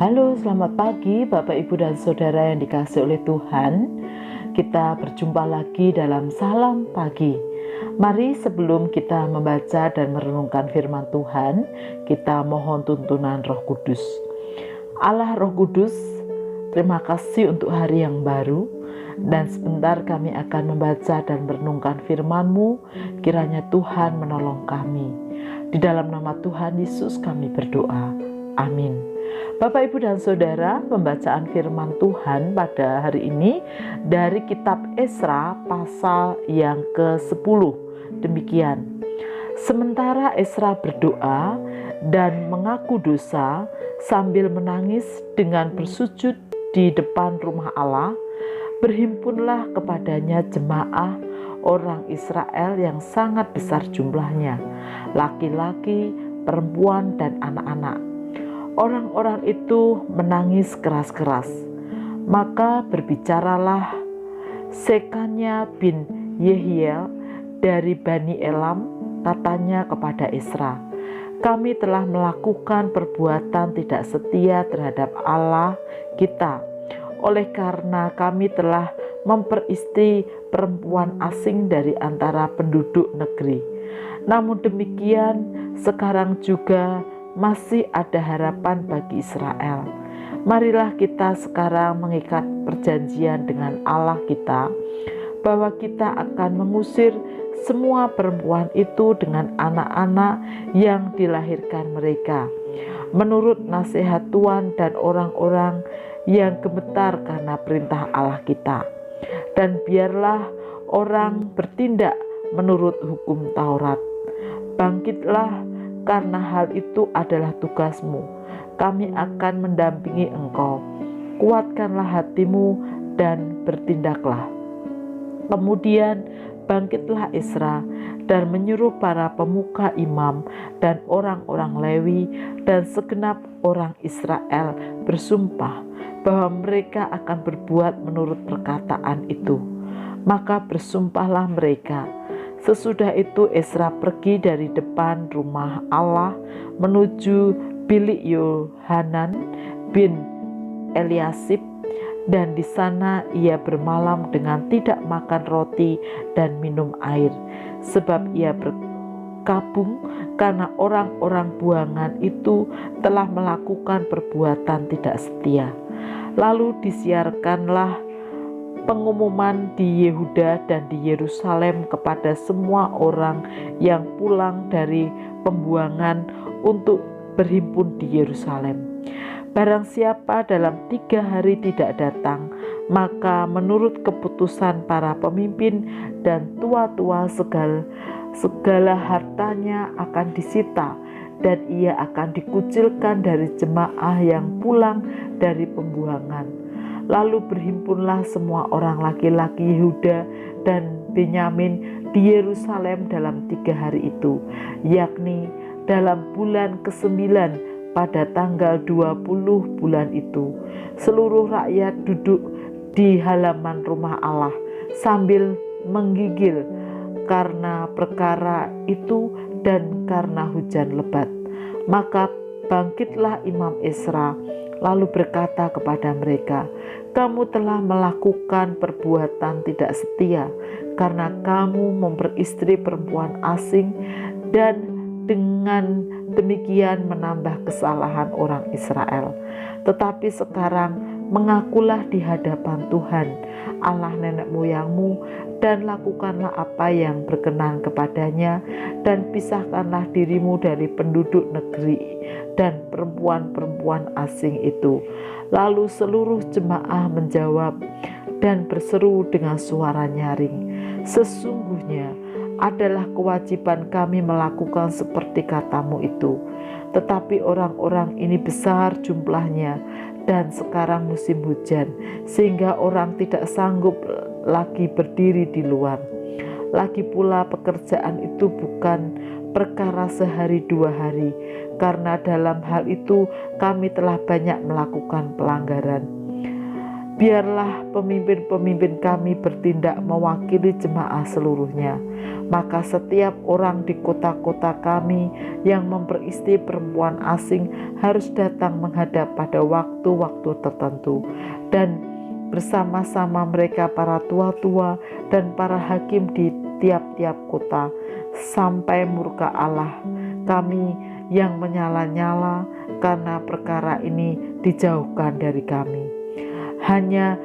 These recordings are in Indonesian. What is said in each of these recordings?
Halo, selamat pagi Bapak, Ibu, dan Saudara yang dikasihi oleh Tuhan. Kita berjumpa lagi dalam Salam Pagi. Mari sebelum kita membaca dan merenungkan firman Tuhan, kita mohon tuntunan Roh Kudus. Allah Roh Kudus, terima kasih untuk hari yang baru. Dan sebentar kami akan membaca dan merenungkan firman-Mu. Kiranya Tuhan menolong kami. Di dalam nama Tuhan Yesus kami berdoa. Amin. Bapak, Ibu, dan Saudara, pembacaan firman Tuhan pada hari ini dari kitab Esra pasal yang ke-10. Demikian. Sementara Esra berdoa dan mengaku dosa sambil menangis dengan bersujud di depan rumah Allah, berhimpunlah kepadanya jemaah orang Israel yang sangat besar jumlahnya, laki-laki, perempuan, dan anak-anak. Orang-orang itu menangis keras-keras. Maka berbicaralah Sekania bin Yehiel dari Bani Elam, katanya kepada Esra, "Kami telah melakukan perbuatan tidak setia terhadap Allah kita, oleh karena kami telah memperistri perempuan asing dari antara penduduk negeri. Namun demikian, sekarang juga masih ada harapan bagi Israel. Marilah kita sekarang mengikat perjanjian dengan Allah kita, bahwa kita akan mengusir semua perempuan itu dengan anak-anak yang dilahirkan mereka, menurut nasihat Tuhan dan orang-orang yang gemetar karena perintah Allah kita. Dan biarlah orang bertindak menurut hukum Taurat. Bangkitlah, karena hal itu adalah tugasmu. Kami akan mendampingi engkau. Kuatkanlah hatimu dan bertindaklah." Kemudian bangkitlah Esra dan menyuruh para pemuka imam dan orang-orang Lewi dan segenap orang Israel bersumpah bahwa mereka akan berbuat menurut perkataan itu. Maka bersumpahlah mereka. Sesudah itu Esra pergi dari depan rumah Allah menuju bilik Yohanan bin Eliasib, dan di sana ia bermalam dengan tidak makan roti dan minum air, sebab ia berkabung karena orang-orang buangan itu telah melakukan perbuatan tidak setia. Lalu disiarkanlah pengumuman di Yehuda dan di Yerusalem kepada semua orang yang pulang dari pembuangan untuk berhimpun di Yerusalem. Barang siapa dalam 3 hari tidak datang, maka menurut keputusan para pemimpin dan tua-tua segala hartanya akan disita, dan ia akan dikucilkan dari jemaah yang pulang dari pembuangan. Lalu berhimpunlah semua orang laki-laki Yehuda dan Benyamin di Yerusalem dalam 3 hari itu, yakni dalam bulan ke-9 pada tanggal 20 bulan itu. Seluruh rakyat duduk di halaman rumah Allah sambil menggigil karena perkara itu dan karena hujan lebat. Maka bangkitlah Imam Esra lalu berkata kepada mereka, "Kamu telah melakukan perbuatan tidak setia karena kamu memperistri perempuan asing, dan dengan demikian menambah kesalahan orang Israel. Tetapi sekarang mengakulah di hadapan Tuhan Allah nenek moyangmu, dan lakukanlah apa yang berkenan kepadanya, dan pisahkanlah dirimu dari penduduk negeri dan perempuan-perempuan asing itu." Lalu seluruh jemaah menjawab dan berseru dengan suara nyaring, "Sesungguhnya adalah kewajiban kami melakukan seperti katamu itu. Tetapi orang-orang ini besar jumlahnya, dan sekarang musim hujan, sehingga orang tidak sanggup lagi berdiri di luar. Lagi pula pekerjaan itu bukan perkara sehari 2 hari, karena dalam hal itu kami telah banyak melakukan pelanggaran. Biarlah pemimpin-pemimpin kami bertindak mewakili jemaah seluruhnya. Maka setiap orang di kota-kota kami yang memperistri perempuan asing harus datang menghadap pada waktu-waktu tertentu, dan bersama-sama mereka para tua-tua dan para hakim di tiap-tiap kota, sampai murka Allah kami yang menyala-nyala karena perkara ini dijauhkan dari kami. Hanya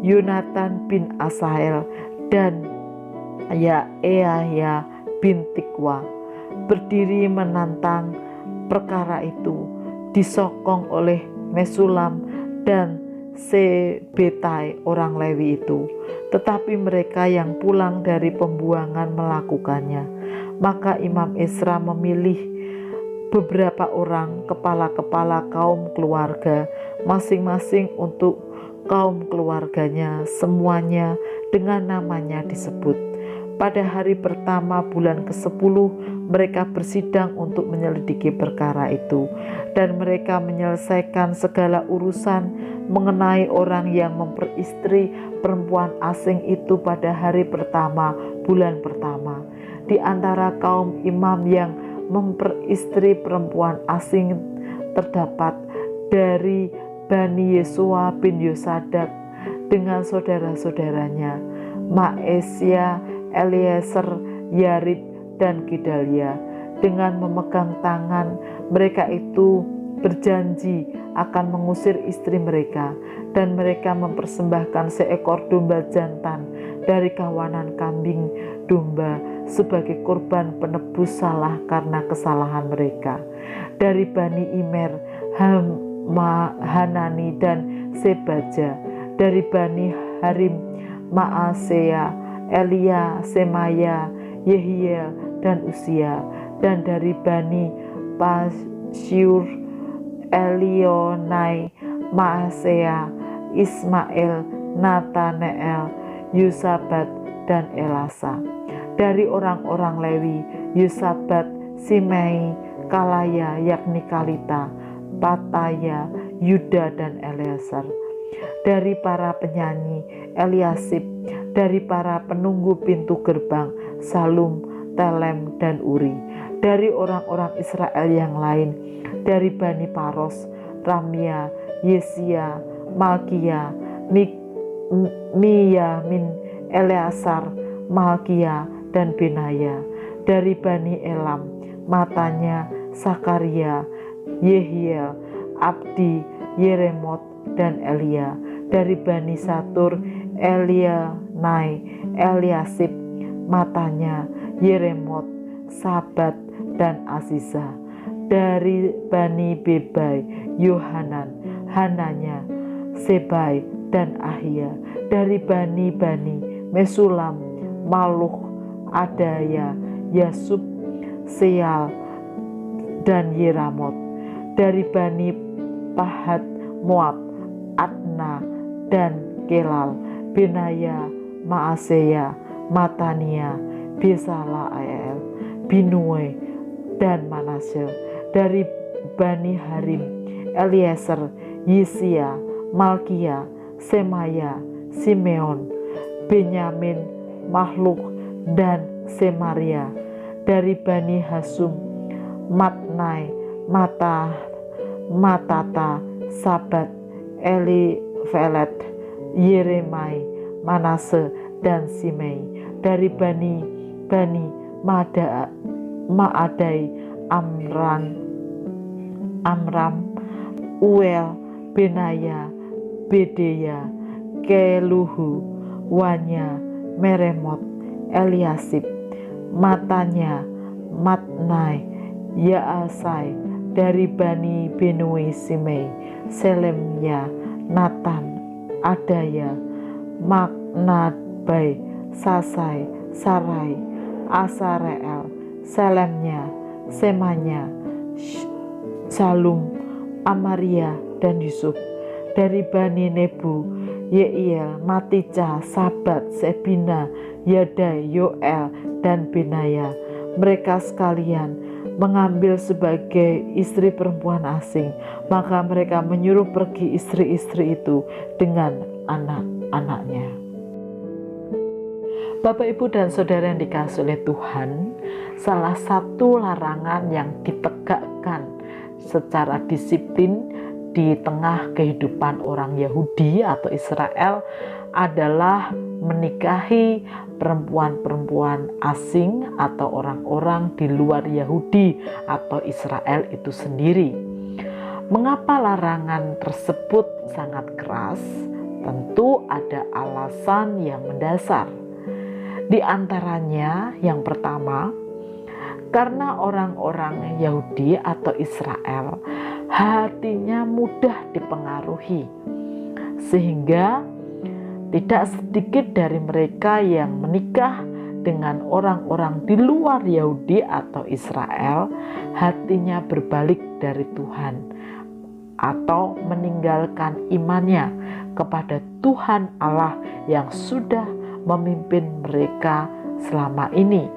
Yonatan bin Asahel dan Yaeaya bin Tikwa berdiri menantang perkara itu, disokong oleh Mesulam dan Sebetai orang Lewi itu. Tetapi mereka yang pulang dari pembuangan melakukannya. Maka Imam Ezra memilih beberapa orang kepala-kepala kaum keluarga masing-masing untuk kaum keluarganya, semuanya dengan namanya disebut. Pada hari pertama bulan ke-10 mereka bersidang untuk menyelidiki perkara itu, dan mereka menyelesaikan segala urusan mengenai orang yang memperistri perempuan asing itu pada hari pertama bulan pertama. Di antara kaum imam yang memperistri perempuan asing terdapat dari Bani Yesua bin Yosadak dengan saudara-saudaranya Maesya, Eliezer, Yarib, dan Gedalia. Dengan memegang tangan mereka itu berjanji akan mengusir istri mereka, dan mereka mempersembahkan seekor domba jantan dari kawanan kambing domba sebagai korban penebus salah karena kesalahan mereka. Dari Bani Imer, Hanani dan Sebaja. Dari Bani Harim, Maaseya, Elia, Semaya, Yehiel, dan Usia. Dan dari Bani Pasyur, Elionai, Maaseya, Ismail, Nataneel, Yosabat, dan Elasa. Dari orang-orang Lewi, Yosabat, Simei, Kalaya, yakni Kalita, Pataya, Yuda, dan Eleazar. Dari para penyanyi, Eliasib. Dari para penunggu pintu gerbang, Salum, Telem, dan Uri. Dari orang-orang Israel yang lain, dari Bani Paros, Ramia, Yesia, Malkia, Miyamin, Eleazar, Malkia, dan Benaya. Dari Bani Elam, Matanya, Sakaria, Yehiel, Abdi, Yeremot, dan Elia. Dari Bani Satur, Elianai, Eliasib, Matanya, Yeremot, Sabat, dan Aziza. Dari Bani Bebai, Yohanan, Hananya, Sebai, dan Ahia. Dari Bani Mesulam, Maluh, Adaya, Yasub, Seal, dan Yeramot. Dari Bani Pahat Moab, Adna, dan Kelal, Benaya, Maaseya, Matania, Besalael, Binui, dan Manasye. Dari Bani Harim, Eliezer, Yisia, Malkia, Semaya, Simeon, Benyamin, Mahluk, dan Semaria. Dari Bani Hasum, Matnai, Matata, Sabat, Elifelet, Yeremai, Manase, dan Simei. Dari Bani Maadai, Amram, Uel, Benaya, Bedeya, Keluhu, Wanya, Meremot, Eliasib, Matanya, Matnai, Yaasai. Dari Bani Benui, Simei, Selemya, Natan, Adaya, Maknabai, Sasai, Sarai, Asareel, Selemnya, Semanya, Salum, Amaria, dan Yusuf. Dari Bani Nebu, Yeiel, Matica, Sabat, Sebina, Yadai, Yoel, dan Benaya. Mereka sekalian mengambil sebagai istri perempuan asing. Maka mereka menyuruh pergi istri-istri itu dengan anak-anaknya. Bapak, Ibu, dan Saudara yang dikasihi oleh Tuhan, salah satu larangan yang ditegakkan secara disiplin di tengah kehidupan orang Yahudi atau Israel adalah menikahi perempuan-perempuan asing atau orang-orang di luar Yahudi atau Israel itu sendiri. Mengapa larangan tersebut sangat keras? Tentu ada alasan yang mendasar. Di antaranya yang pertama, karena orang-orang Yahudi atau Israel hatinya mudah dipengaruhi, sehingga tidak sedikit dari mereka yang menikah dengan orang-orang di luar Yahudi atau Israel hatinya berbalik dari Tuhan atau meninggalkan imannya kepada Tuhan Allah yang sudah memimpin mereka selama ini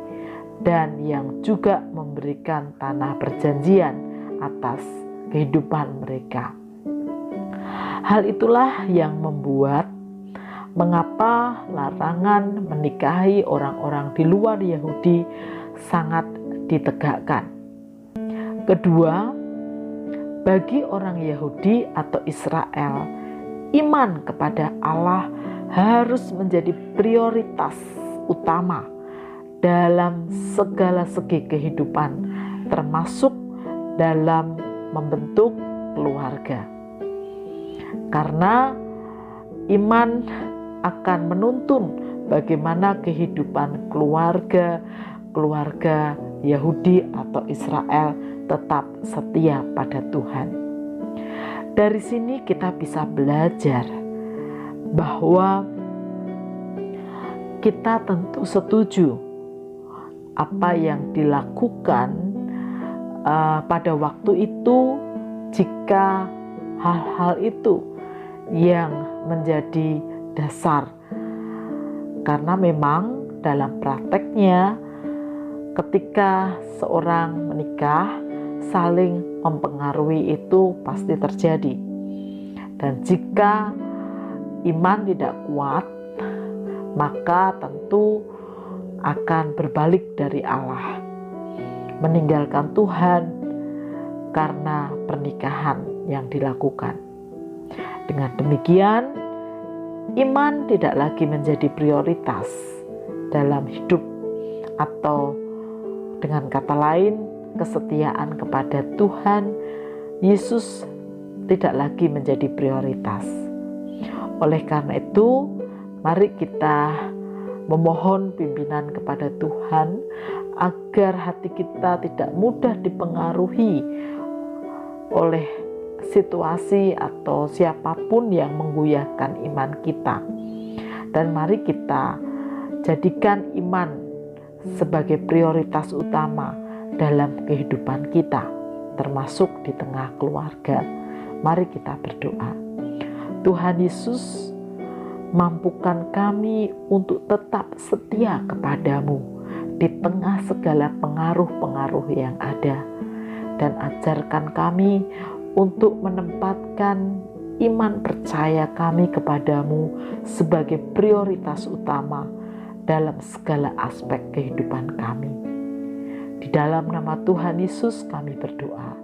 dan yang juga memberikan tanah perjanjian atas kehidupan mereka. Hal itulah yang membuat mengapa larangan menikahi orang-orang di luar Yahudi sangat ditegakkan. Kedua, bagi orang Yahudi atau Israel, iman kepada Allah harus menjadi prioritas utama dalam segala segi kehidupan, termasuk dalam membentuk keluarga. Karena iman akan menuntun bagaimana kehidupan keluarga Yahudi atau Israel tetap setia pada Tuhan. Dari sini kita bisa belajar bahwa kita tentu setuju apa yang dilakukan pada waktu itu jika hal-hal itu yang menjadi dasar. Karena memang dalam prakteknya ketika seorang menikah saling mempengaruhi itu pasti terjadi. Dan jika iman tidak kuat, maka tentu akan berbalik dari Allah, meninggalkan Tuhan karena pernikahan yang dilakukan. Dengan demikian, iman tidak lagi menjadi prioritas dalam hidup, atau dengan kata lain, kesetiaan kepada Tuhan Yesus tidak lagi menjadi prioritas. Oleh karena itu, mari kita memohon pimpinan kepada Tuhan agar hati kita tidak mudah dipengaruhi oleh situasi atau siapapun yang menggoyahkan iman kita. Dan mari kita jadikan iman sebagai prioritas utama dalam kehidupan kita, termasuk di tengah keluarga. Mari kita berdoa. Tuhan Yesus, mampukan kami untuk tetap setia kepadamu di tengah segala pengaruh-pengaruh yang ada, dan ajarkan kami untuk menempatkan iman percaya kami kepadamu sebagai prioritas utama dalam segala aspek kehidupan kami. Di dalam nama Tuhan Yesus kami berdoa.